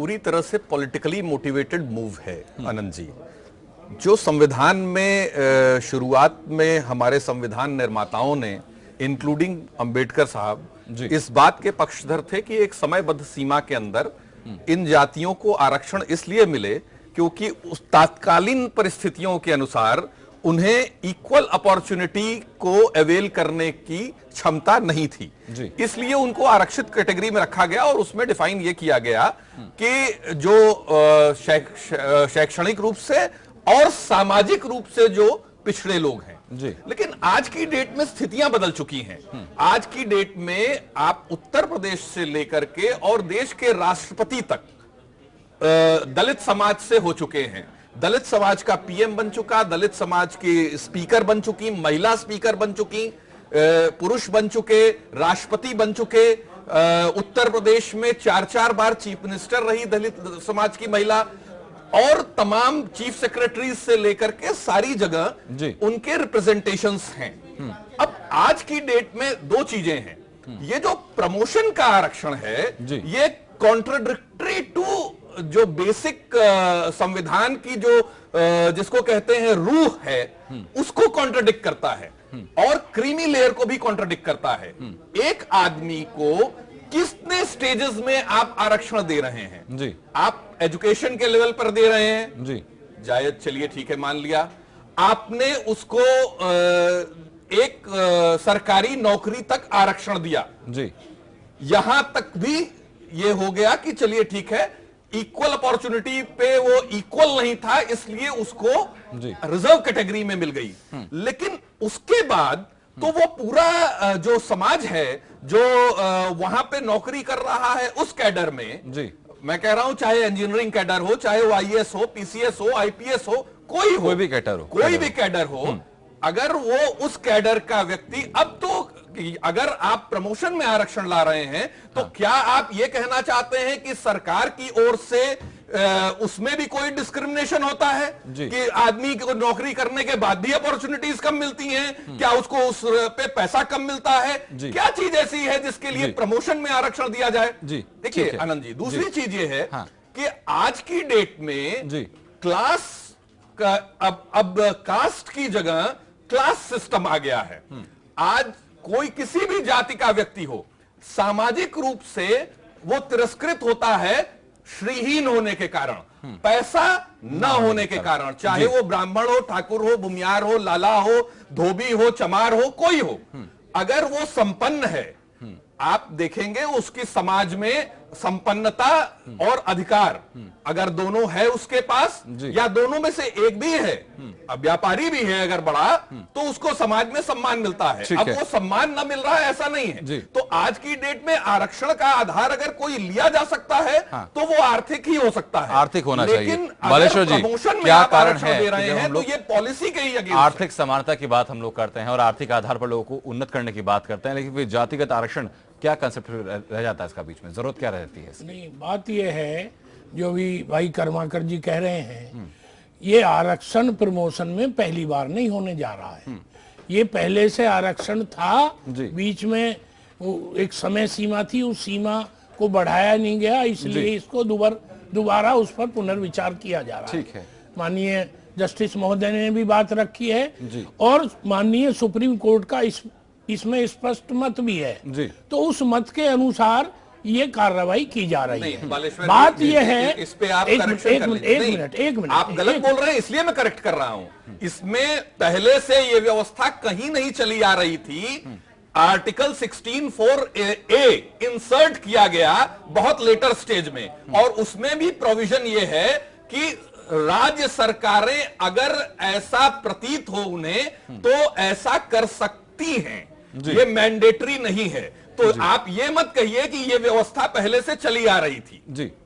पूरी तरह से पॉलिटिकली मोटिवेटेड मूव है आनंद जी। जो संविधान में शुरुआत में हमारे संविधान निर्माताओं ने इंक्लूडिंग अंबेडकर साहब इस बात के पक्षधर थे कि एक समयबद्ध सीमा के अंदर इन जातियों को आरक्षण इसलिए मिले क्योंकि उस तात्कालीन परिस्थितियों के अनुसार उन्हें इक्वल अपॉर्चुनिटी को अवेल करने की क्षमता नहीं थी, इसलिए उनको आरक्षित कैटेगरी में रखा गया और उसमें डिफाइन यह किया गया कि जो शैक्षणिक रूप से और सामाजिक रूप से जो पिछड़े लोग हैं। लेकिन आज की डेट में स्थितियां बदल चुकी हैं। आज की डेट में आप उत्तर प्रदेश से लेकर के और देश के राष्ट्रपति तक दलित समाज से हो चुके हैं। दलित समाज का पीएम बन चुका, दलित समाज की स्पीकर बन चुकी, महिला स्पीकर बन चुकी, पुरुष बन चुके, राष्ट्रपति बन चुके। उत्तर प्रदेश में 4-4 बार चीफ मिनिस्टर रही दलित समाज की महिला, और तमाम चीफ सेक्रेटरी से लेकर के सारी जगह उनके रिप्रेजेंटेशंस हैं। अब आज की डेट में दो चीजें हैं। ये जो प्रमोशन का आरक्षण है ये कॉन्ट्राडिक्टरी टू जो बेसिक संविधान की जो जिसको कहते हैं रूह है उसको कॉन्ट्राडिक्ट करता है और क्रीमी लेयर को भी कॉन्ट्राडिक्ट करता है। एक आदमी को कितने स्टेजेस में आप आरक्षण दे रहे हैं जी? आप एजुकेशन के लेवल पर दे रहे हैं जी, जायज, चलिए ठीक है, मान लिया। आपने उसको एक सरकारी नौकरी तक आरक्षण दिया जी, यहां तक भी ये हो गया कि चलिए ठीक है, इक्वल अपॉर्चुनिटी पे वो इक्वल नहीं था इसलिए उसको रिजर्व कैटेगरी में मिल गई। लेकिन उसके बाद तो वो पूरा जो समाज है जो वहां पे नौकरी कर रहा है उस कैडर में जी, मैं कह रहा हूं चाहे इंजीनियरिंग कैडर हो, चाहे वो आईएएस हो, पीसीएस हो, आईपीएस हो, कोई भी कैडर हो, अगर वो उस कैडर का व्यक्ति, अब तो अगर आप प्रमोशन में आरक्षण ला रहे हैं तो क्या आप ये कहना चाहते हैं कि सरकार की ओर से उसमें भी कोई डिस्क्रिमिनेशन होता है कि आदमी को नौकरी करने के बाद भी अपॉर्चुनिटीज कम मिलती हैं? क्या उसको उस पे पैसा कम मिलता है? क्या चीज ऐसी है जिसके लिए प्रमोशन में आरक्षण दिया जाए? देखिए आनंद जी, दूसरी चीज ये है कि आज की डेट में क्लास का अब कास्ट की जगह क्लास सिस्टम आ गया है। आज कोई किसी भी जाति का व्यक्ति हो, सामाजिक रूप से वो तिरस्कृत होता है श्रीहीन होने के कारण, पैसा न होने के कारण, चाहे वो ब्राह्मण हो, ठाकुर हो, भूमियार हो, लाला हो, धोबी हो, चमार हो, कोई हो। अगर वो संपन्न है, आप देखेंगे उसकी समाज में संपन्नता और अधिकार अगर दोनों है उसके पास, या दोनों में से एक भी है, अब व्यापारी भी है अगर बड़ा, तो उसको समाज में सम्मान मिलता है। अब वो सम्मान ना मिल रहा है ऐसा नहीं है। तो आज की डेट में आरक्षण का आधार अगर कोई लिया जा सकता है तो वो आर्थिक ही हो सकता है, आर्थिक होना चाहिए। लेकिन बालेश्वर जी, क्या कारण है दे रहे हैं तो ये पॉलिसी के ही अगेंस्ट। आर्थिक समानता की बात हम लोग करते हैं और आर्थिक आधार पर लोगों को उन्नत करने की बात करते हैं, लेकिन फिर जातिगत आरक्षण क्या कंसेप्ट रह जाता है इसका बीच में? जरूरत क्या रहती है? नहीं, बात यह है जो भी भाई कर्माकर जी कह रहे हैं, ये आरक्षण प्रमोशन में पहली बार नहीं होने जा रहा है। ये पहले से आरक्षण था, बीच में एक समय सीमा थी, उस सीमा को बढ़ाया नहीं गया, इसलिए इसको दोबारा उस पर पुनर्विचार किया जा रहा है। माननीय जस्टिस महोदय ने भी बात रखी है और माननीय सुप्रीम कोर्ट का इसमें स्पष्ट मत भी है, तो उस मत के अनुसार ये कार्रवाई की जा रही है। बात ये है, इस पे आप एक मिनट आप गलत बोल रहे हैं, इसलिए मैं करेक्ट कर रहा हूं। इसमें पहले से ये व्यवस्था कहीं नहीं चली आ रही थी। आर्टिकल 16(4)A इंसर्ट किया गया बहुत लेटर स्टेज में, और उसमें भी प्रोविजन ये है कि राज्य सरकारें अगर ऐसा प्रतीत हो उन्हें तो ऐसा कर सकती हैं, ये मैंडेटरी नहीं है। तो आप ये मत कहिए कि ये व्यवस्था पहले से चली आ रही थी।